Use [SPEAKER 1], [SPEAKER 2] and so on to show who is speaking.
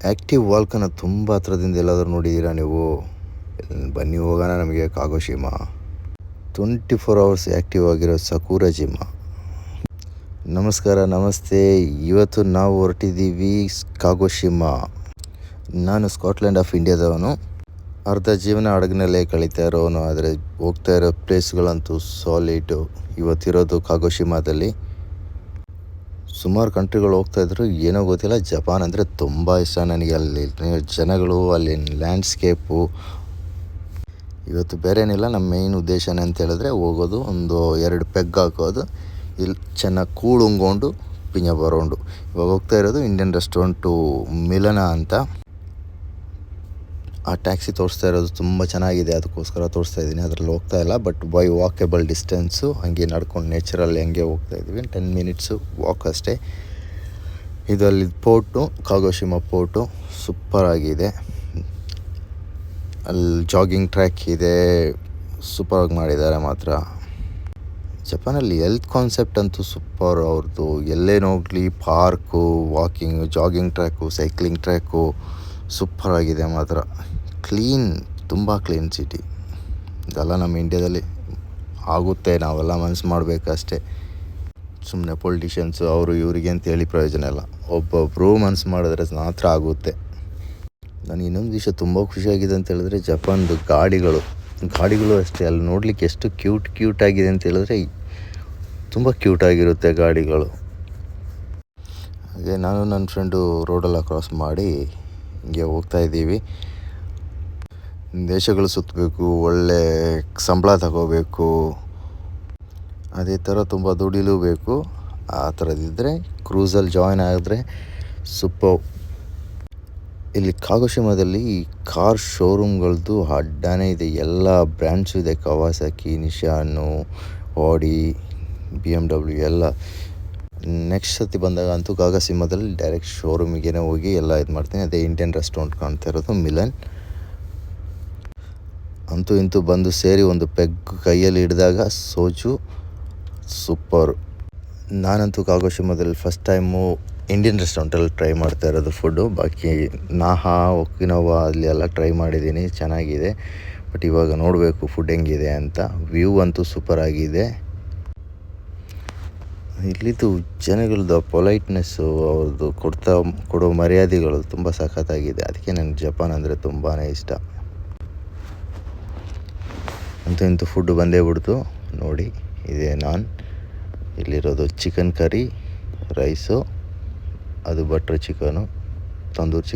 [SPEAKER 1] Active ವಾಲ್ಕನ್ನ ತುಂಬ ಹತ್ರದಿಂದ ಎಲ್ಲಾದರೂ ನೋಡಿದ್ದೀರಾ ನೀವು? ಬನ್ನಿ ಹೋಗೋಣ ನಮಗೆ ಕಾಗೋಶಿಮಾ. 24 ಅವರ್ಸ್ ಆ್ಯಕ್ಟಿವ್ ಆಗಿರೋ ಸಕೂರಾ ಜಿಮ್. ನಮಸ್ಕಾರ, ನಮಸ್ತೆ. ಇವತ್ತು ನಾವು ಹೊರಟಿದ್ದೀವಿ ಕಾಗೋಶಿಮಾ. ನಾನು ಸ್ಕಾಟ್ಲೆಂಡ್ ಆಫ್ ಇಂಡಿಯಾದವನು. ಅರ್ಧ ಜೀವನ ಹಡಗಿನಲ್ಲೇ ಕಳೀತಾ ಇರೋನು. ಆದರೆ ಹೋಗ್ತಾ ಇರೋ ಪ್ಲೇಸ್ಗಳಂತೂ ಸಾಲಿಡು. ಇವತ್ತಿರೋದು ಕಾಗೋಶಿಮಾದಲ್ಲಿ. ಸುಮಾರು ಕಂಟ್ರಿಗಳು ಹೋಗ್ತಾಯಿದ್ರು, ಏನೋ ಗೊತ್ತಿಲ್ಲ. ಜಪಾನ್ ಅಂದರೆ ತುಂಬ ಇಷ್ಟ ನನಗೆ. ಅಲ್ಲಿ ಜನಗಳು, ಅಲ್ಲಿ ಲ್ಯಾಂಡ್ಸ್ಕೇಪು. ಇವತ್ತು ಬೇರೇನಿಲ್ಲ, ನಮ್ಮ ಮೇಯ್ನ್ ಉದ್ದೇಶನೇ ಅಂತ ಹೇಳಿದ್ರೆ ಹೋಗೋದು, ಒಂದು 2 ಪೆಗ್ ಹಾಕೋದು, ಇಲ್ಲಿ ಚೆನ್ನಾಗಿ ಕೂಳುಂಗೊಂಡು ಪಿಂಜ ಬರೋಂಡು. ಇವಾಗ ಹೋಗ್ತಾ ಇರೋದು ಇಂಡಿಯನ್ ರೆಸ್ಟೋರೆಂಟು ಮಿಲನ ಅಂತ. ಆ ಟ್ಯಾಕ್ಸಿ ತೋರಿಸ್ತಾ ಇರೋದು ತುಂಬ ಚೆನ್ನಾಗಿದೆ, ಅದಕ್ಕೋಸ್ಕರ ತೋರಿಸ್ತಾ ಇದ್ದೀನಿ. ಅದರಲ್ಲಿ ಹೋಗ್ತಾ ಇಲ್ಲ, ಬಟ್ ಬೈ ವಾಕೇಬಲ್ ಡಿಸ್ಟೆನ್ಸು. ಹಂಗೆ ನಡ್ಕೊಂಡು ನೇಚರಲ್ಲಿ ಹಂಗೆ ಹೋಗ್ತಾ ಇದ್ವಿ. 10 ಮಿನಿಟ್ಸು ವಾಕ್ ಅಷ್ಟೇ. ಇದು ಅಲ್ಲಿ ಪೋರ್ಟು, ಕಾಗೋಶಿಮಾ ಪೋರ್ಟು ಸೂಪರಾಗಿದೆ. ಅಲ್ಲಿ ಜಾಗಿಂಗ್ ಟ್ರ್ಯಾಕ್ ಇದೆ, ಸೂಪರಾಗಿ ಮಾಡಿದ್ದಾರೆ ಮಾತ್ರ. ಜಪಾನಲ್ಲಿ ಹೆಲ್ತ್ ಕಾನ್ಸೆಪ್ಟ್ ಅಂತೂ ಸೂಪರ್ ಅವ್ರದ್ದು. ಎಲ್ಲೇ ನೋಡಲಿ park, walking, jogging track, cycling track ಸೂಪರಾಗಿದೆ ಮಾತ್ರ. ಕ್ಲೀನ್, ತುಂಬ ಕ್ಲೀನ್ ಸಿಟಿ. ಇದೆಲ್ಲ ನಮ್ಮ ಇಂಡಿಯಾದಲ್ಲಿ ಆಗುತ್ತೆ, ನಾವೆಲ್ಲ ಮನಸ್ಸು ಮಾಡಬೇಕಷ್ಟೇ. ಸುಮ್ಮನೆ ಪೊಲಿಟಿಷಿಯನ್ಸು ಅವರು ಇವರಿಗೆ ಅಂತೇಳಿ ಪ್ರಯೋಜನ ಇಲ್ಲ. ಒಬ್ಬೊಬ್ಬರು ಮನಸ್ಸು ಮಾಡಿದ್ರೆ ಮಾತ್ರ ಆಗುತ್ತೆ. ನನಗೆ ಇನ್ನೊಂದು ವಿಷಯ ತುಂಬ ಖುಷಿಯಾಗಿದೆ ಅಂತ ಹೇಳಿದ್ರೆ ಜಪಾನ್ದು ಗಾಡಿಗಳು ಅಷ್ಟೇ. ಅಲ್ಲಿ ನೋಡಲಿಕ್ಕೆ ಎಷ್ಟು ಕ್ಯೂಟ್ ಆಗಿದೆ ಅಂತ ಹೇಳಿದ್ರೆ ತುಂಬ ಕ್ಯೂಟಾಗಿರುತ್ತೆ ಗಾಡಿಗಳು. ಹಾಗೆ ನಾನು ನನ್ನ ಫ್ರೆಂಡು ರೋಡೆಲ್ಲ ಕ್ರಾಸ್ ಮಾಡಿ ಹಿಂಗೆ ಹೋಗ್ತಾ ಇದ್ದೀವಿ. ದೇಶಗಳು ಸುತ್ತಬೇಕು, ಒಳ್ಳೆ ಸಂಬಳ ತಗೋಬೇಕು, ಅದೇ ಥರ ತುಂಬ ದುಡಿಲೂಬೇಕು. ಆ ಥರದಿದ್ದರೆ ಕ್ರೂಸಲ್ಲಿ ಜಾಯ್ನ್ ಆಗಿದ್ರೆ ಸೂಪರ್. ಇಲ್ಲಿ ಕಾಗೋಶಿಮಾದಲ್ಲಿ ಕಾರ್ ಶೋರೂಮ್ಗಳದ್ದು ಅಡ್ಡಾನೇ ಇದೆ. ಎಲ್ಲ ಬ್ರ್ಯಾಂಡ್ಸು ಇದೆ. ಕವಾಸಾಕಿ, ನಿಶಾನು, ಆಡಿ, BMW ಎಲ್ಲ. ನೆಕ್ಸ್ಟ್ ಸತಿ ಬಂದಾಗ ಅಂತೂ ಕಾಗೋಶಿಮಾದಲ್ಲಿ ಡೈರೆಕ್ಟ್ ಶೋರೂಮಿಗೆ ಹೋಗಿ ಎಲ್ಲ ಇದು ಮಾಡ್ತೀನಿ. ಅದೇ ಇಂಡಿಯನ್ ರೆಸ್ಟೋರೆಂಟ್ ಕಾಣ್ತಾ ಇರೋದು ಮಿಲನ್. ಅಂತೂ ಇಂತೂ ಬಂದು ಸೇರಿ ಒಂದು ಪೆಗ್ ಕೈಯಲ್ಲಿ ಹಿಡಿದಾಗ ಸೋಜು ಸೂಪರು. ನಾನಂತೂ ಕಾಗೋಶಿಮಾದಲ್ಲಿ ಫಸ್ಟ್ ಟೈಮು ಇಂಡಿಯನ್ ರೆಸ್ಟೋರೆಂಟಲ್ಲಿ ಟ್ರೈ ಮಾಡ್ತಾ ಇರೋದು ಫುಡ್ಡು. ಬಾಕಿ ನಾಹಾ, ಒಕಿನವಾ ಅಲ್ಲಿ ಎಲ್ಲ ಟ್ರೈ ಮಾಡಿದ್ದೀನಿ, ಚೆನ್ನಾಗಿದೆ. ಬಟ್ ಇವಾಗ ನೋಡಬೇಕು ಫುಡ್ ಹೆಂಗಿದೆ ಅಂತ. ವ್ಯೂ ಅಂತೂ ಸೂಪರಾಗಿದೆ. ಇಲ್ಲಿದ್ದು ಜನಗಳದ್ದು ಪೊಲೈಟ್ನೆಸ್ಸು, ಅವ್ರದ್ದು ಕೊಡೋ ಮರ್ಯಾದೆಗಳು ತುಂಬ ಸಖತ್ತಾಗಿದೆ. ಅದಕ್ಕೆ ನನಗೆ ಜಪಾನ್ ಅಂದರೆ ತುಂಬಾ ಇಷ್ಟ. ಅಂತೂ ಇಂತೂ ಫುಡ್ಡು ಬಂದೇ ಬಿಡ್ತು ನೋಡಿ. ಇದೆ ಇಲ್ಲಿರೋದು ಚಿಕನ್ ಕರಿ, ರೈಸು, ಅದು ಬಟ್ರ್ ಚಿಕನು, ತಂದೂರಿ ಚಿಕನ್.